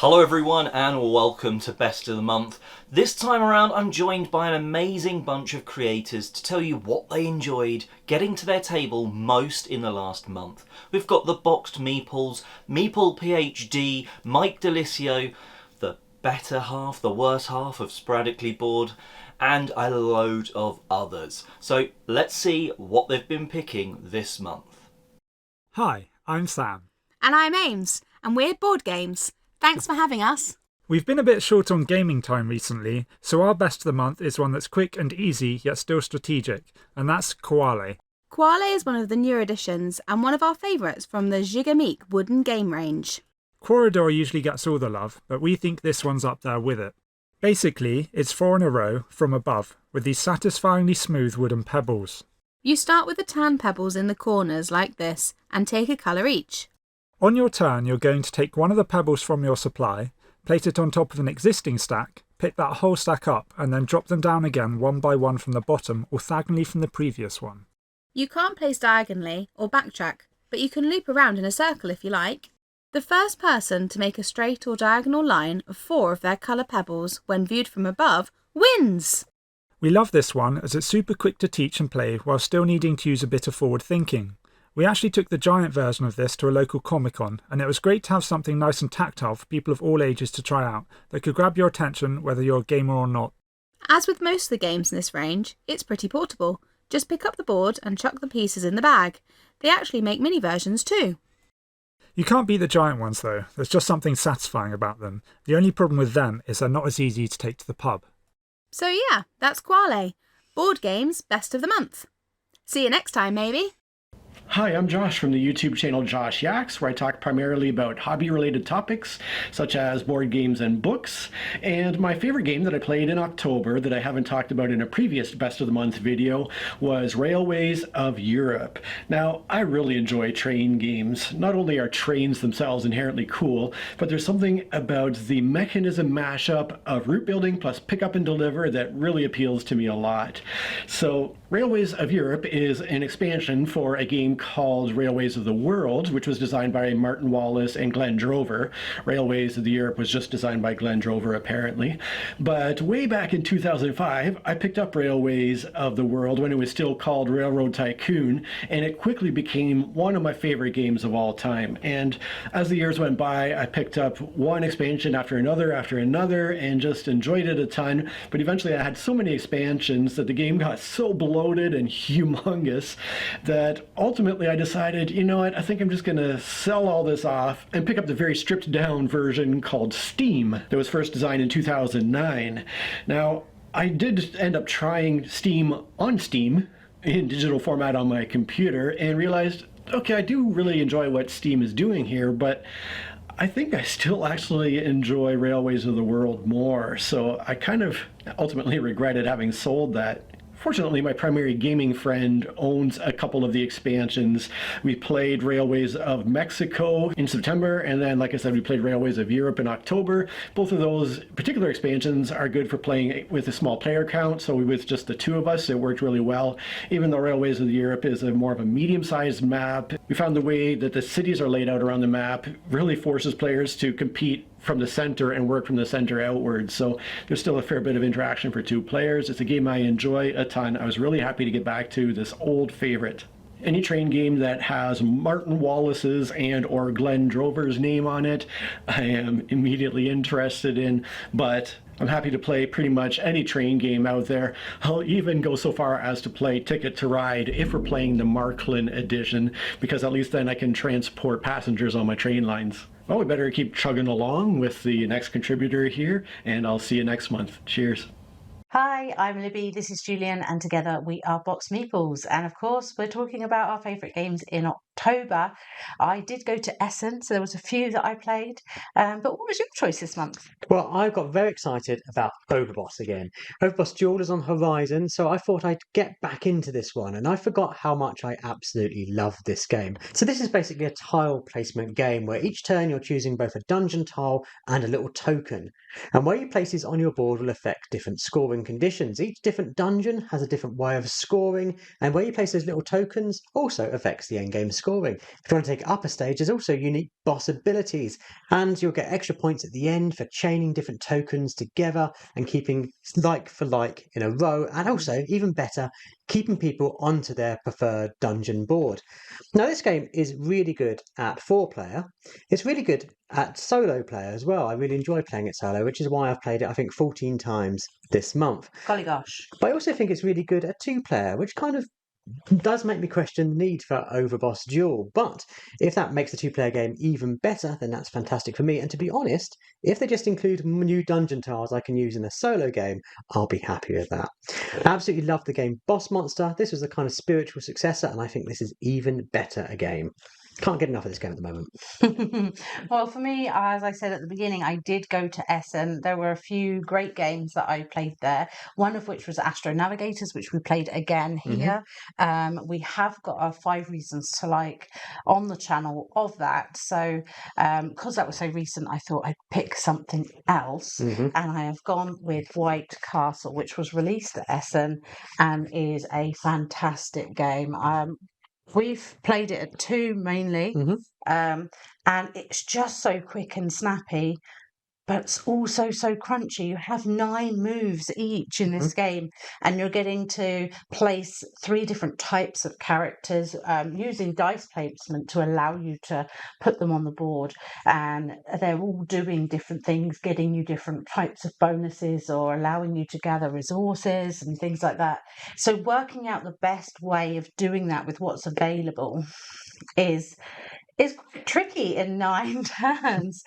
Hello everyone and welcome to Best of the Month. This time around I'm joined by an amazing bunch of creators to tell you what they enjoyed getting to their table most in the last month. We've got the Boxed Meeples, MeeplePhD, Mike DiLisio, the better half, the worse half of Sporadically Bored, and a load of others. So let's see what they've been picking this month. Hi, I'm Sam. And I'm Ames, and we're Board Games. Thanks for having us. We've been a bit short on gaming time recently, so our best of the month is one that's quick and easy yet still strategic, and that's Koale. Koale is one of the newer additions and one of our favourites from the Gigamic wooden game range. Corridor usually gets all the love, but we think this one's up there with it. Basically, it's 4 in a row from above, with these satisfyingly smooth wooden pebbles. You start with the tan pebbles in the corners like this and take a colour each. On your turn, you're going to take one of the pebbles from your supply, place it on top of an existing stack, pick that whole stack up, and then drop them down again one by one from the bottom, orthogonally from the previous one. You can't place diagonally or backtrack, but you can loop around in a circle if you like. The first person to make a straight or diagonal line of 4 of their colour pebbles when viewed from above wins! We love this one as it's super quick to teach and play while still needing to use a bit of forward thinking. We actually took the giant version of this to a local Comic-Con, and it was great to have something nice and tactile for people of all ages to try out that could grab your attention whether you're a gamer or not. As with most of the games in this range, it's pretty portable. Just pick up the board and chuck the pieces in the bag. They actually make mini versions too. You can't beat the giant ones though, there's just something satisfying about them. The only problem with them is they're not as easy to take to the pub. So yeah, that's Koale. Board Games Best of the Month. See you next time maybe. Hi, I'm Josh from the YouTube channel Joshyaks, where I talk primarily about hobby-related topics such as board games and books. And my favorite game that I played in October that I haven't talked about in a previous Best of the Month video was Railways of Europe. Now, I really enjoy train games. Not only are trains themselves inherently cool, but there's something about the mechanism mashup of route building plus pick up and deliver that really appeals to me a lot. So, Railways of Europe is an expansion for a game called Railways of the World, which was designed by Martin Wallace and Glenn Drover. Railways of the Europe was just designed by Glenn Drover, apparently. But way back in 2005, I picked up Railways of the World when it was still called Railroad Tycoon, and it quickly became one of my favorite games of all time. And as the years went by, I picked up one expansion after another, and just enjoyed it a ton. But eventually I had so many expansions that the game got so bloated and humongous that ultimately I decided, you know what, I think I'm just going to sell all this off and pick up the very stripped down version called Steam that was first designed in 2009. Now, I did end up trying Steam on Steam in digital format on my computer and realized, okay, I do really enjoy what Steam is doing here, but I think I still actually enjoy Railways of the World more, so I kind of ultimately regretted having sold that. Fortunately, my primary gaming friend owns a couple of the expansions. We played Railways of Mexico in September, and then, like I said, we played Railways of Europe in October. Both of those particular expansions are good for playing with a small player count, so with just the 2 of us, it worked really well. Even though Railways of Europe is more of a medium-sized map, we found the way that the cities are laid out around the map really forces players to compete from the center and work from the center outwards. So there's still a fair bit of interaction for 2 players. It's a game I enjoy a ton. I was really happy to get back to this old favorite. Any train game that has Martin Wallace's and or Glenn Drover's name on it, I am immediately interested in, but I'm happy to play pretty much any train game out there. I'll even go so far as to play Ticket to Ride if we're playing the Marklin edition, because at least then I can transport passengers on my train lines. Well, we better keep chugging along with the next contributor here, and I'll see you next month. Cheers. Hi, I'm Libby, this is Julian, and together we are Boxed Meeples. And of course, we're talking about our favourite games in October. I did go to Essen, so there was a few that I played. But what was your choice this month? Well, I got very excited about Overboss again. Overboss Duel is on Horizon, so I thought I'd get back into this one, and I forgot how much I absolutely loved this game. So this is basically a tile placement game where each turn you're choosing both a dungeon tile and a little token. And where you place these on your board will affect different scoring conditions. Each different dungeon has a different way of scoring, and where you place those little tokens also affects the endgame score. scoring. If you want to take up a stage, there's also unique boss abilities, and you'll get extra points at the end for chaining different tokens together and keeping like for like in a row, and also, even better, keeping people onto their preferred dungeon board. Now, this game is really good at 4-player. It's really good at solo player as well. I really enjoy playing it solo, which is why I've played it, I think, 14 times this month. Golly gosh. But I also think it's really good at 2-player, which kind of does make me question the need for Overboss Duel. But if that makes the 2-player game even better, then that's fantastic for me. And to be honest, if they just include new dungeon tiles I can use in a solo game, I'll be happy with that. I absolutely love the game Boss Monster. This was a kind of spiritual successor, and I think this is even better a game. Can't get enough of this game at the moment. Well, for me, as I said at the beginning, I did go to Essen. There were a few great games that I played there, one of which was Astro Navigators, which we played again here. We have got our 5 reasons to like on the channel of that. So because that was so recent, I thought I'd pick something else. And I have gone with White Castle, which was released at Essen and is a fantastic game. We've played it at 2 mainly, and it's just so quick and snappy, but it's also so crunchy. You have 9 moves each in this game, and you're getting to place 3 different types of characters using dice placement to allow you to put them on the board, and they're all doing different things, getting you different types of bonuses or allowing you to gather resources and things like that. So working out the best way of doing that with what's available is tricky in 9 turns,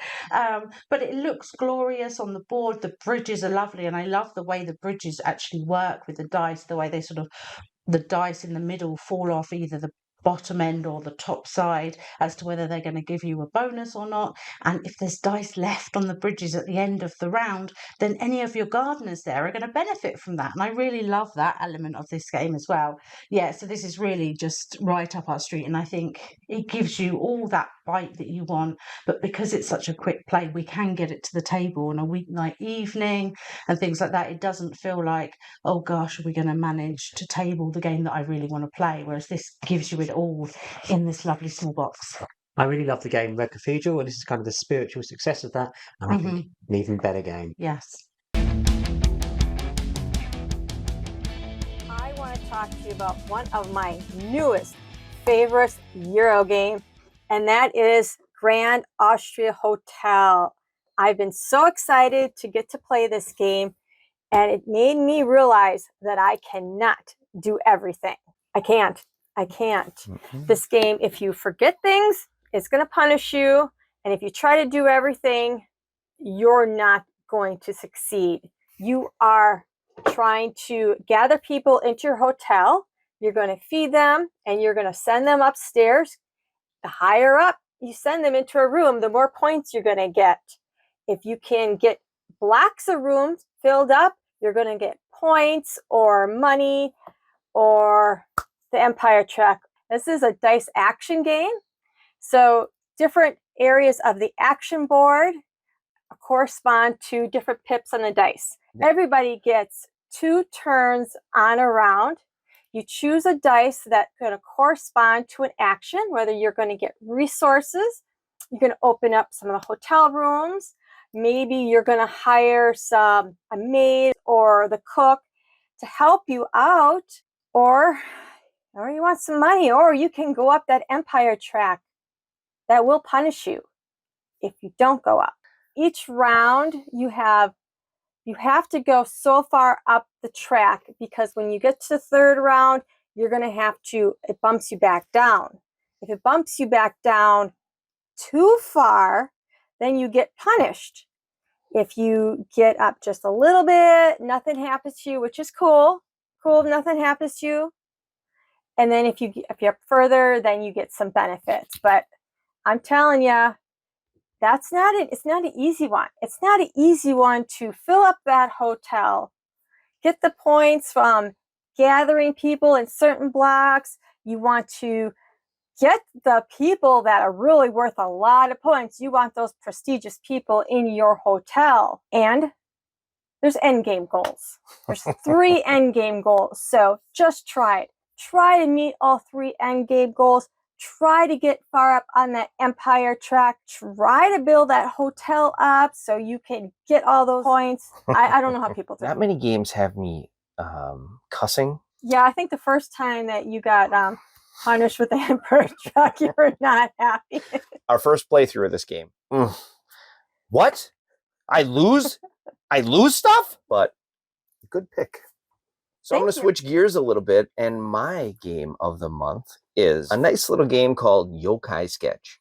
but it looks glorious on the board. The bridges are lovely, and I love the way the bridges actually work with the dice, the way they sort of, the dice in the middle fall off either the bottom end or the top side as to whether they're going to give you a bonus or not. And if there's dice left on the bridges at the end of the round, then any of your gardeners there are going to benefit from that. And I really love that element of this game as well. Yeah, so this is really just right up our street, and I think it gives you all that bite that you want, but because it's such a quick play, we can get it to the table on a weeknight evening and things like that. It doesn't feel like, oh gosh, are we going to manage to table the game that I really want to play, whereas this gives you it all in this lovely small box. I really love the game Red Cathedral, and this is kind of the spiritual success of that, and I think an even better game. Yes. I want to talk to you about one of my newest favorite Euro game, and that is Grand Austria Hotel. I've been so excited to get to play this game, and it made me realize that I cannot do everything. I can't. This game, if you forget things, it's going to punish you, and if you try to do everything, you're not going to succeed. You are trying to gather people into your hotel. You're going to feed them, and you're going to send them upstairs. The higher up you send them into a room, the more points you're going to get. If you can get blocks of rooms filled up, you're going to get points or money or the Empire track. This is a dice action game. So different areas of the action board correspond to different pips on the dice. Everybody gets 2 turns on a round. You choose a dice that's going to correspond to an action, whether you're going to get resources, you're going to open up some of the hotel rooms, maybe you're going to hire a maid or the cook to help you out, or you want some money, or you can go up that Empire track that will punish you if you don't go up. Each round you have to go so far up the track, because when you get to the 3rd round, you're going to have to, it bumps you back down. If it bumps you back down too far, then you get punished. If you get up just a little bit, nothing happens to you, which is cool. Cool if nothing happens to you. And then if you're up further, then you get some benefits. But I'm telling you, it's not an easy one. It's not an easy one to fill up that hotel, get the points from gathering people in certain blocks. You want to get the people that are really worth a lot of points. You want those prestigious people in your hotel. And there's end game goals. There's 3 end game goals. So just try it. Try to meet all 3 end game goals. try to get far up on that empire track, try to build that hotel up so you can get all those points. I don't know how people do Not it. many games have me cussing. Yeah, I think the first time that you got punished with the emperor track, you were not happy. Our first playthrough of this game. What? I lose? I lose stuff? But good pick. So I'm going to switch gears a little bit, and my game of the month is a nice little game called Yokai Sketch,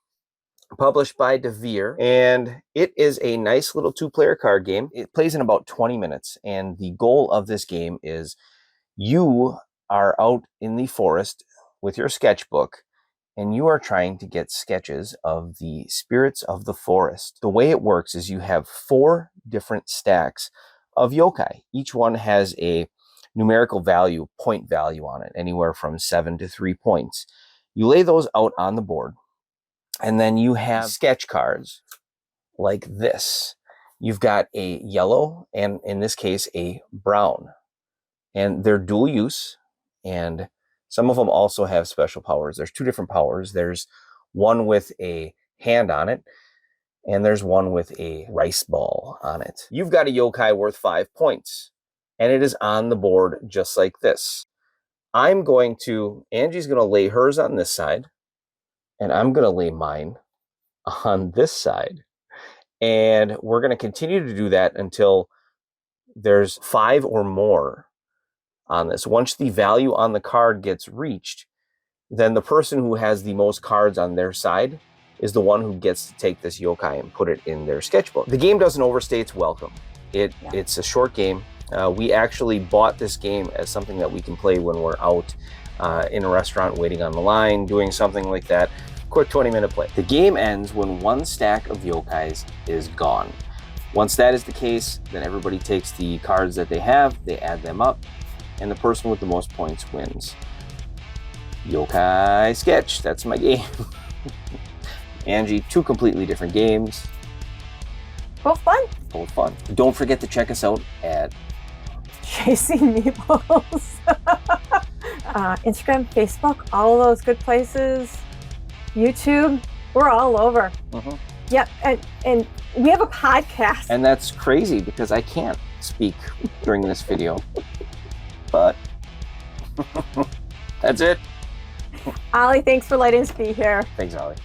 published by Devere, and it is a nice little 2-player card game. It plays in about 20 minutes, and the goal of this game is you are out in the forest with your sketchbook, and you are trying to get sketches of the spirits of the forest. The way it works is you have 4 different stacks of yokai. Each one has a numerical value, point value on it, anywhere from 7 to 3 points. You lay those out on the board, and then you have sketch cards like this. You've got a yellow, and in this case, a brown. And they're dual use, and some of them also have special powers. There's 2 different powers. There's one with a hand on it, and there's one with a rice ball on it. You've got a yokai worth 5 points, and it is on the board just like this. Angie's going to lay hers on this side, and I'm going to lay mine on this side. And we're going to continue to do that until there's 5 or more on this. Once the value on the card gets reached, then the person who has the most cards on their side is the one who gets to take this yokai and put it in their sketchbook. The game doesn't overstay its welcome. It's a short game. We actually bought this game as something that we can play when we're out in a restaurant, waiting on the line, doing something like that. Quick 20-minute play. The game ends when 1 stack of yokais is gone. Once that is the case, then everybody takes the cards that they have, they add them up, and the person with the most points wins. Yokai Sketch, that's my game. Angie, 2 completely different games. Both fun. Both fun. Don't forget to check us out at Chasing Meeples. Instagram, Facebook, all of those good places. YouTube, we're all over. Yep, and we have a podcast. And that's crazy because I can't speak during this video. But that's it. Ollie, thanks for letting us be here. Thanks, Ollie.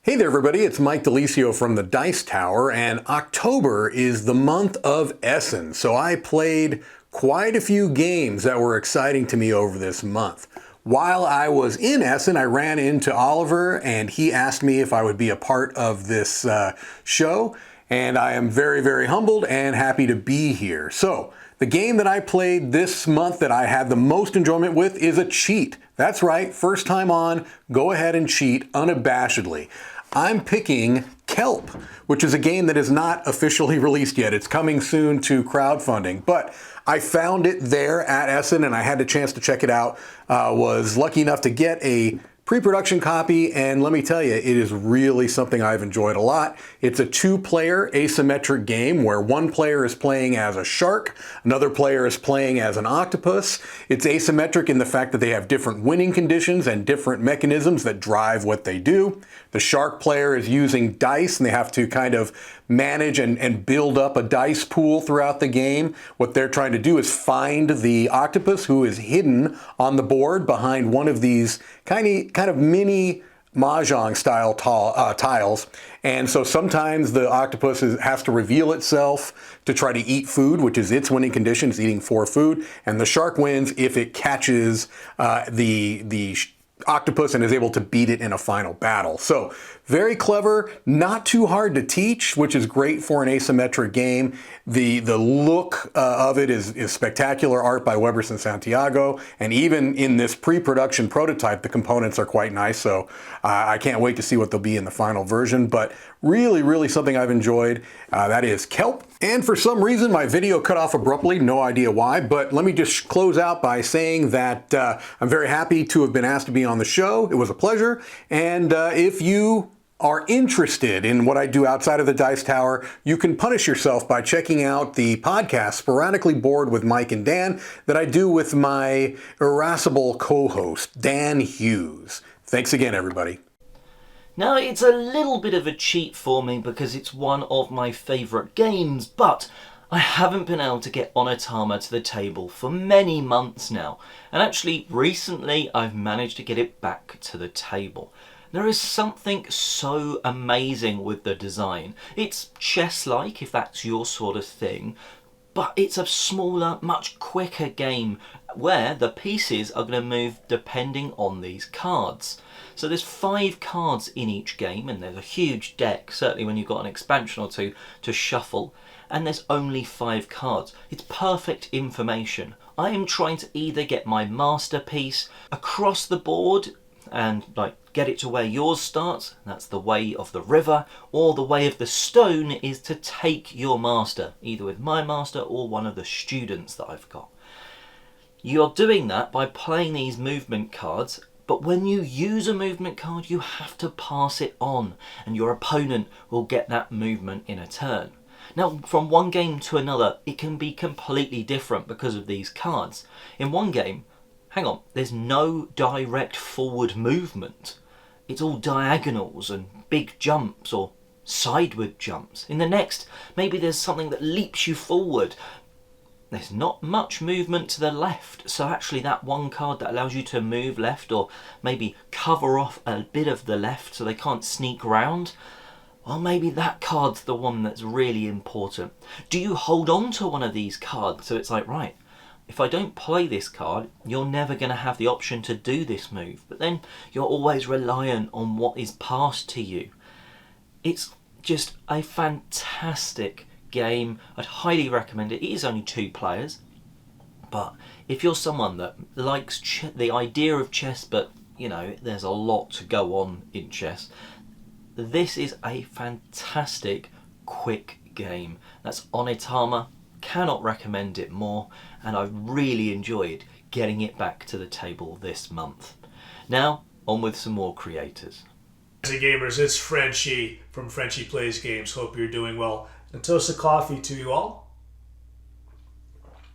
Hey there, everybody. It's Mike DiLisio from the Dice Tower, and October is the month of Essen. So I played quite a few games that were exciting to me over this month. While I was in Essen, I ran into Oliver, and he asked me if I would be a part of this show, and I am very, very humbled and happy to be here. So the game that I played this month that I had the most enjoyment with is a cheat. That's right, first time on, go ahead and cheat unabashedly. I'm picking Kelp, which is a game that is not officially released yet. It's coming soon to crowdfunding, but I found it there at Essen and I had a chance to check it out. Was lucky enough to get a pre-production copy, and let me tell you, it is really something I've enjoyed a lot. It's a 2-player asymmetric game where one player is playing as a shark, another player is playing as an octopus. It's asymmetric in the fact that they have different winning conditions and different mechanisms that drive what they do. The shark player is using dice, and they have to kind of manage and build up a dice pool throughout the game. What they're trying to do is find the octopus who is hidden on the board behind one of these kind of mini mahjong style tiles. And so sometimes the octopus has to reveal itself to try to eat food, which is its winning condition, it's eating 4 food. And the shark wins if it catches the octopus and is able to beat it in a final battle. So very clever, not too hard to teach, which is great for an asymmetric game. The look of it is spectacular art by Weberson Santiago, and even in this pre-production prototype, the components are quite nice, so I can't wait to see what they'll be in the final version, but really, really something I've enjoyed. That is Kelp. And for some reason, my video cut off abruptly, no idea why, but let me just close out by saying that I'm very happy to have been asked to be on the show. It was a pleasure, and if you are interested in what I do outside of the Dice Tower, you can punish yourself by checking out the podcast, Sporadically Bored with Mike and Dan, that I do with my irascible co-host, Dan Hughes. Thanks again, everybody. Now, it's a little bit of a cheat for me because it's one of my favourite games, but I haven't been able to get Onitama to the table for many months now, and actually recently I've managed to get it back to the table. There is something so amazing with the design. It's chess-like, if that's your sort of thing, but it's a smaller, much quicker game where the pieces are going to move depending on these cards. So there's 5 cards in each game, and there's a huge deck, certainly when you've got an expansion or two to shuffle, and there's only 5 cards. It's perfect information. I am trying to either get my masterpiece across the board and get it to where yours starts, that's the way of the river, or the way of the stone is to take your master, either with my master or one of the students that I've got. You're doing that by playing these movement cards, but when you use a movement card, you have to pass it on, and your opponent will get that movement in a turn. Now, from one game to another, it can be completely different because of these cards. In one game, hang on, there's no direct forward movement. It's all diagonals and big jumps or sideward jumps. In the next, maybe there's something that leaps you forward. There's not much movement to the left, so actually that one card that allows you to move left or maybe cover off a bit of the left so they can't sneak round, well, maybe that card's the one that's really important. Do you hold on to one of these cards so it's like, right, if I don't play this card, you're never going to have the option to do this move, but then you're always reliant on what is passed to you. It's just a fantastic game. I'd highly recommend it. It is only 2 players, but if you're someone that likes the idea of chess, but you know there's a lot to go on in chess, this is a fantastic quick game. That's Onitama. Cannot recommend it more, and I've really enjoyed getting it back to the table this month. Now on with some more creators. Hey gamers, it's Frenchy from FrenchyPlaysGames. Hope you're doing well. A toast of coffee to you all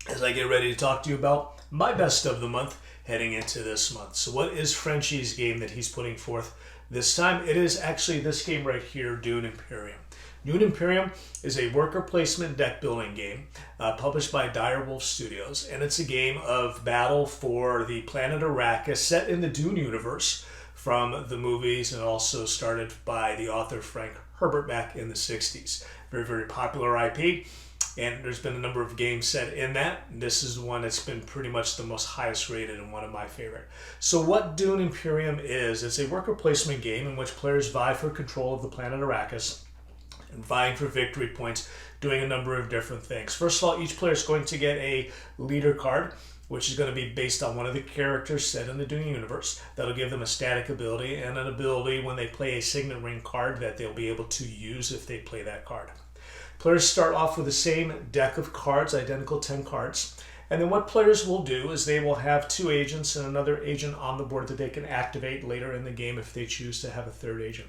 as I get ready to talk to you about my best of the month heading into this month. So what is Frenchy's game that he's putting forth this time? It is actually this game right here, Dune Imperium. Dune Imperium is a worker placement deck building game published by Direwolf Studios, and it's a game of battle for the planet Arrakis set in the Dune universe from the movies, and also started by the author Frank Herbert back in the 60s. Very, very popular IP, and there's been a number of games set in that. This is one that's been pretty much the most highest rated and one of my favorite. So what Dune Imperium is, it's a worker placement game in which players vie for control of the planet Arrakis and vying for victory points, doing a number of different things. First of all, each player is going to get a leader card, which is going to be based on one of the characters set in the Dune universe. That'll give them a static ability and an ability when they play a signet ring card that they'll be able to use if they play that card. Players start off with the same deck of cards, identical 10 cards. And then what players will do is they will have 2 agents and another agent on the board that they can activate later in the game if they choose to have a 3rd agent.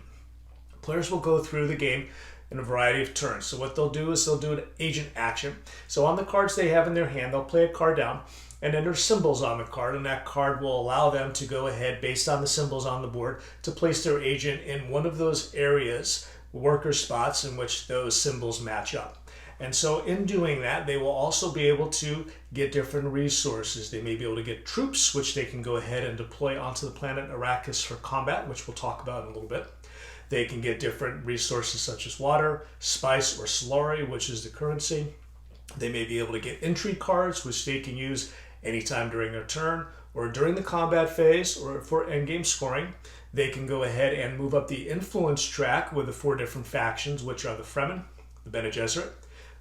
Players will go through the game in a variety of turns. So what they'll do is they'll do an agent action. So on the cards they have in their hand, they'll play a card down, and then there's symbols on the card, and that card will allow them to go ahead, based on the symbols on the board, to place their agent in one of those areas, worker spots, in which those symbols match up. And so in doing that, they will also be able to get different resources. They may be able to get troops, which they can go ahead and deploy onto the planet Arrakis for combat, which we'll talk about in a little bit. They can get different resources such as water, spice, or slurry, which is the currency. They may be able to get intrigue cards, which they can use anytime during their turn or during the combat phase or for endgame scoring. They can go ahead and move up the influence track with the 4 different factions, which are the Fremen, the Bene Gesserit,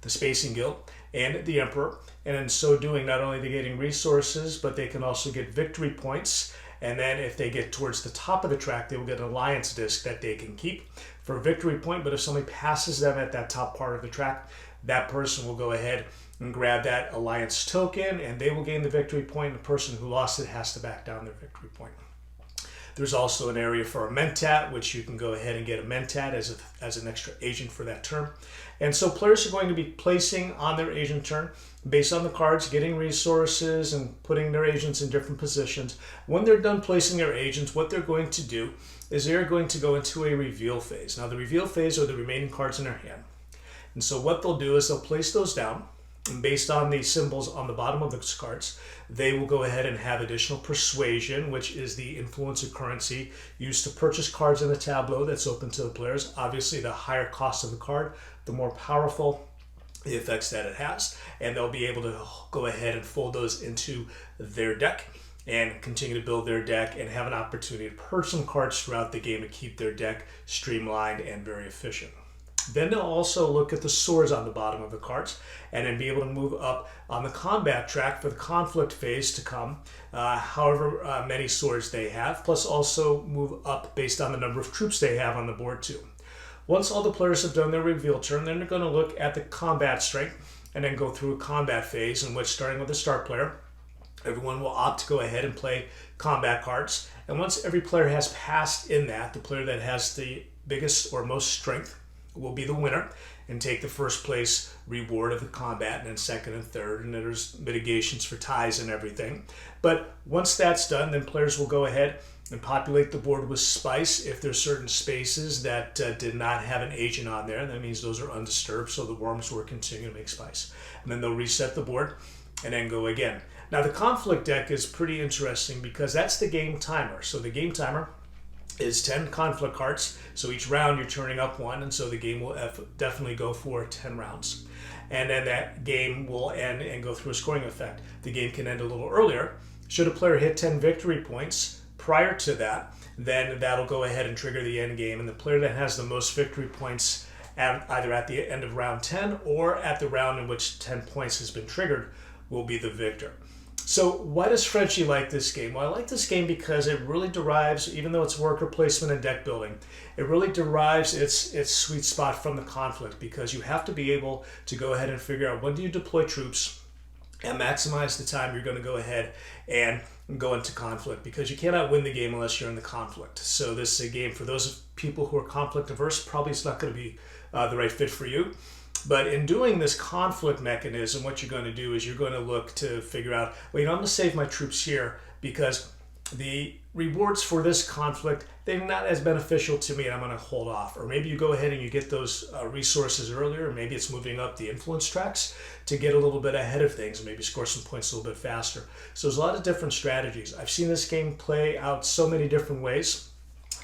the Spacing Guild, and the Emperor. And in so doing, not only are they getting resources, but they can also get victory points. And then if they get towards the top of the track, they will get an alliance disc that they can keep for a victory point. But if somebody passes them at that top part of the track, that person will go ahead and grab that alliance token, and they will gain the victory point. The person who lost it has to back down their victory point. There's also an area for a mentat, which you can go ahead and get a mentat as an extra agent for that turn. And so players are going to be placing on their agent turn based on the cards, getting resources and putting their agents in different positions. When they're done placing their agents, what they're going to do is they're going to go into a reveal phase. Now the reveal phase are the remaining cards in their hand. And so what they'll do is they'll place those down, and based on the symbols on the bottom of those cards, they will go ahead and have additional persuasion, which is the influencer currency used to purchase cards in the tableau that's open to the players. Obviously, the higher cost of the card, the more powerful the effects that it has, and they'll be able to go ahead and fold those into their deck and continue to build their deck and have an opportunity to purchase some cards throughout the game to keep their deck streamlined and very efficient. Then they'll also look at the swords on the bottom of the cards and then be able to move up on the combat track for the conflict phase to come, however many swords they have, plus also move up based on the number of troops they have on the board too. Once all the players have done their reveal turn, then they're going to look at the combat strength and then go through a combat phase in which, starting with the start player, everyone will opt to go ahead and play combat cards. And once every player has passed in that, the player that has the biggest or most strength will be the winner and take the first place reward of the combat, and then second and third, and then there's mitigations for ties and everything. But once that's done, then players will go ahead and populate the board with spice. If there's certain spaces that did not have an agent on there, that means those are undisturbed, so the worms will continue to make spice. And then they'll reset the board and then go again. Now the conflict deck is pretty interesting because that's the game timer. So the game timer is 10 conflict cards. So each round you're turning up one, and so the game will definitely go for 10 rounds. And then that game will end and go through a scoring effect. The game can end a little earlier. Should a player hit 10 victory points prior to that, then that'll go ahead and trigger the end game. And the player that has the most victory points either at the end of round 10 or at the round in which 10 points has been triggered will be the victor. So why does Frenchy like this game? Well, I like this game because it really derives, even though it's worker placement and deck building, it really derives its sweet spot from the conflict, because you have to be able to go ahead and figure out when do you deploy troops and maximize the time you're going to go ahead and go into conflict, because you cannot win the game unless you're in the conflict. So this is a game for those people who are conflict averse, probably it's not going to be the right fit for you. But in doing this conflict mechanism, what you're going to do is you're going to look to figure out, well, I'm going to save my troops here because the rewards for this conflict, they're not as beneficial to me, and I'm going to hold off. Or maybe you go ahead and you get those resources earlier, or maybe it's moving up the influence tracks to get a little bit ahead of things and maybe score some points a little bit faster. So there's a lot of different strategies. I've seen this game play out so many different ways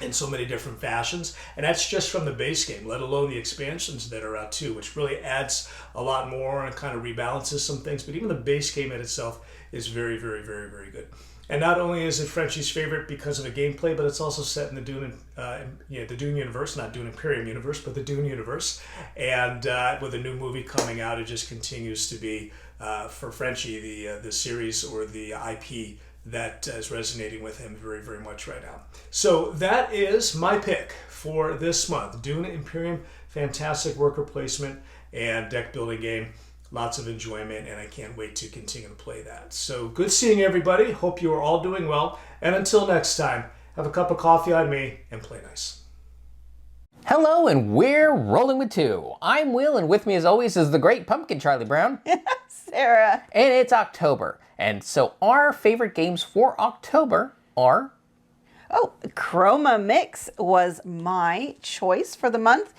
in so many different fashions, and that's just from the base game, let alone the expansions that are out too, which really adds a lot more and kind of rebalances some things. But even the base game in itself is very, very, very, very good. And not only is it Frenchy's favorite because of the gameplay, but it's also set in the Dune, the Dune universe, not Dune Imperium universe, but the Dune universe. And with a new movie coming out, it just continues to be for Frenchy the series or the IP that is resonating with him very, very much right now. So that is my pick for this month. Dune Imperium, fantastic worker placement and deck building game. Lots of enjoyment, and I can't wait to continue to play that. So good seeing everybody. Hope you are all doing well. And until next time, have a cup of coffee on me and play nice. Hello, and we're Rolling with Two. I'm Will, and with me as always is the great pumpkin Charlie Brown. Sarah. And it's October. And so our favorite games for October are... Oh, Chroma Mix was my choice for the month.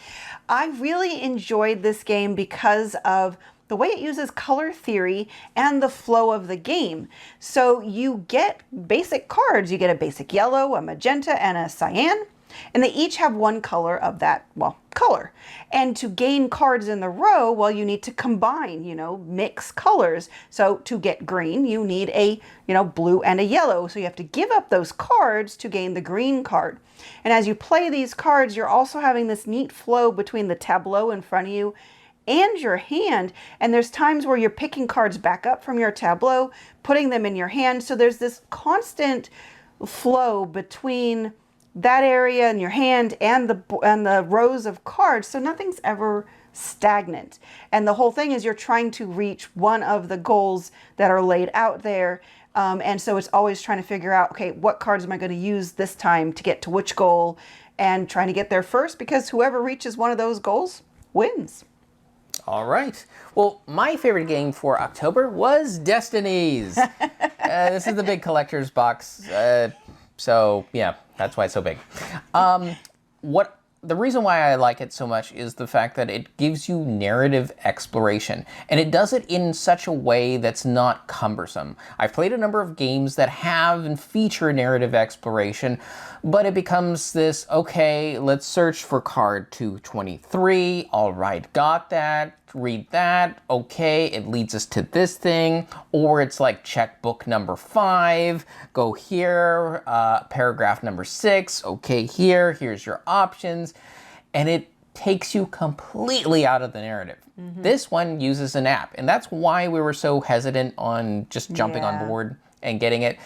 I really enjoyed this game because of the way it uses color theory and the flow of the game. So you get basic cards. You get a basic yellow, a magenta, and a cyan. And they each have one color of that, well, color. And to gain cards in the row, well, you need to combine, mix colors. So to get green, you need a, blue and a yellow. So you have to give up those cards to gain the green card. And as you play these cards, you're also having this neat flow between the tableau in front of you and your hand. And there's times where you're picking cards back up from your tableau, putting them in your hand. So there's this constant flow between that area in your hand and the rows of cards, so nothing's ever stagnant. And the whole thing is you're trying to reach one of the goals that are laid out there. And so it's always trying to figure out, okay, what cards am I going to use this time to get to which goal, and trying to get there first, because whoever reaches one of those goals wins. All right. Well, my favorite game for October was Destinies. This is the big collector's box. So, yeah, that's why it's so big. The reason why I like it so much is the fact that it gives you narrative exploration, and it does it in such a way that's not cumbersome. I've played a number of games that have and feature narrative exploration, but it becomes this, okay, let's search for card 223. All right, got that. Read that. Okay, it leads us to this thing. Or it's like check book number 5. Go here. Paragraph number 6. Okay, here's your options. And it takes you completely out of the narrative. Mm-hmm. This one uses an app, and that's why we were so hesitant on just jumping on board and getting it.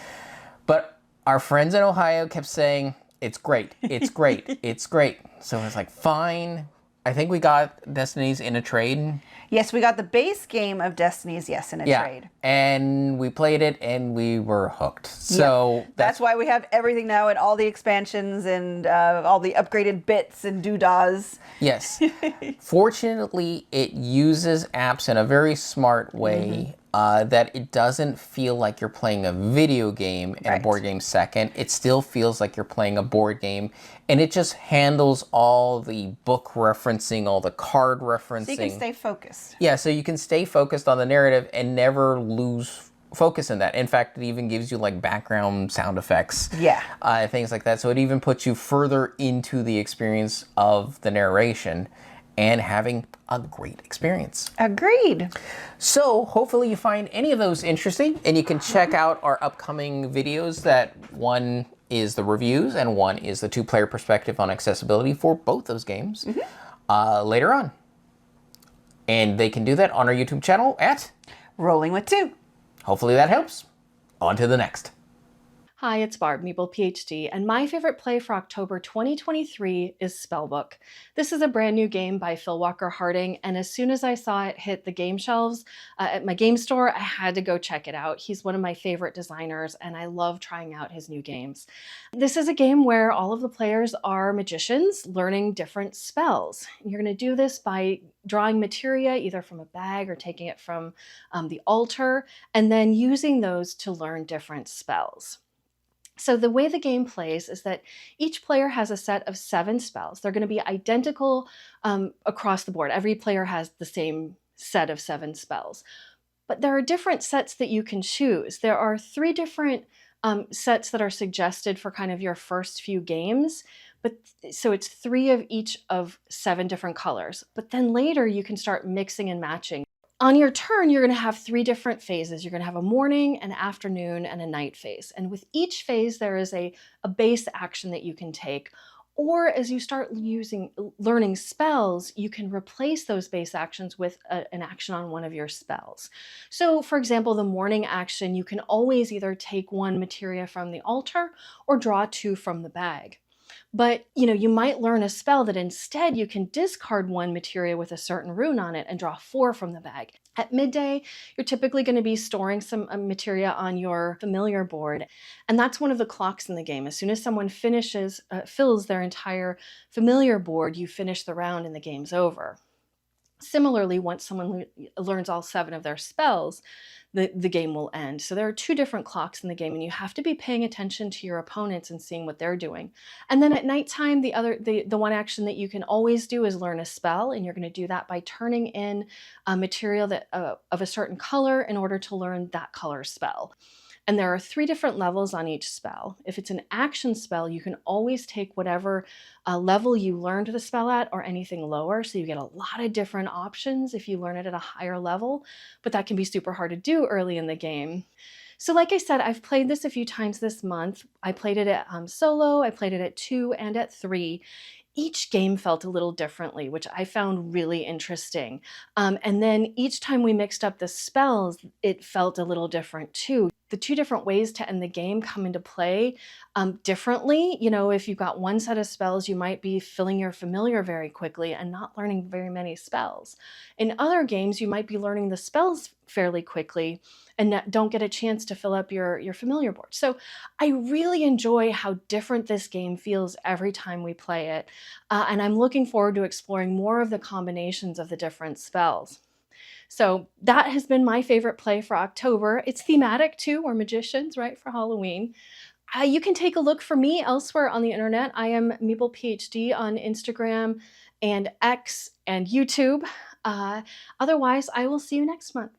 But our friends in Ohio kept saying, it's great, it's great, it's great. So I was like, fine. I think we got Destinies in a trade. Yes, we got the base game of Destinies, yes, in a trade. And we played it and we were hooked. So that's why we have everything now, and all the expansions and all the upgraded bits and doodahs. Yes. Fortunately, it uses apps in a very smart way. That it doesn't feel like you're playing a video game and a board game second. It still feels like you're playing a board game, and it just handles all the book referencing, all the card referencing. So you can stay focused. Yeah, so you can stay focused on the narrative and never lose focus in that. In fact, it even gives you like background sound effects. Yeah. Things like that. So it even puts you further into the experience of the narration and having a great experience. Agreed. So hopefully you find any of those interesting, and you can check out our upcoming videos. That one is the reviews and one is the 2-player perspective on accessibility for both those games later on. And they can do that on our YouTube channel at RollingWithTwo. Hopefully that helps. On to the next. Hi, it's Barb, MeeplePhD, and my favorite play for October 2023 is Spellbook. This is a brand new game by Phil Walker Harding, and as soon as I saw it hit the game shelves at my game store, I had to go check it out. He's one of my favorite designers, and I love trying out his new games. This is a game where all of the players are magicians learning different spells. You're going to do this by drawing materia either from a bag or taking it from the altar, and then using those to learn different spells. So the way the game plays is that each player has a set of 7 spells. They're going to be identical across the board. Every player has the same set of 7 spells. But there are different sets that you can choose. There are 3 different sets that are suggested for kind of your first few games. So it's 3 of each of 7 different colors. But then later you can start mixing and matching. On your turn, you're going to have 3 different phases. You're going to have a morning, an afternoon, and a night phase. And with each phase, there is a base action that you can take. Or as you start learning spells, you can replace those base actions with an action on one of your spells. So for example, the morning action, you can always either take 1 materia from the altar or draw 2 from the bag. But you might learn a spell that instead you can discard 1 materia with a certain rune on it and draw 4 from the bag. At midday, you're typically going to be storing some materia on your familiar board, and that's one of the clocks in the game. As soon as someone fills their entire familiar board, you finish the round and the game's over. Similarly, once someone learns all 7 of their spells, the game will end. So there are 2 different clocks in the game, and you have to be paying attention to your opponents and seeing what they're doing. And then at nighttime, the one action that you can always do is learn a spell, and you're going to do that by turning in a material of a certain color in order to learn that color spell. And there are 3 different levels on each spell. If it's an action spell, you can always take whatever level you learned the spell at or anything lower. So you get a lot of different options if you learn it at a higher level, but that can be super hard to do early in the game. So like I said, I've played this a few times this month. I played it at solo, I played it at 2 and at 3. Each game felt a little differently, which I found really interesting. And then each time we mixed up the spells, it felt a little different too. the two different ways to end the game come into play differently. You know, if you've got one set of spells, you might be filling your familiar very quickly and not learning very many spells. In other games, you might be learning the spells fairly quickly and don't get a chance to fill up your familiar board. So I really enjoy how different this game feels every time we play it. And I'm looking forward to exploring more of the combinations of the different spells. So that has been my favorite play for October. It's thematic too. We're magicians, right, for Halloween. You can take a look for me elsewhere on the internet. I am MeeplePhD on Instagram and X and YouTube. Otherwise, I will see you next month.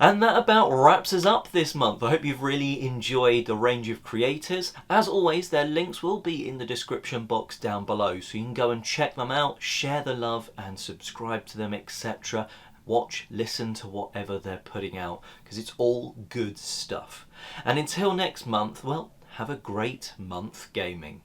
And that about wraps us up this month. I hope you've really enjoyed the range of creators. As always, their links will be in the description box down below, so you can go and check them out, share the love and subscribe to them, etc. Watch, listen to whatever they're putting out, because it's all good stuff. And until next month, well, have a great month gaming.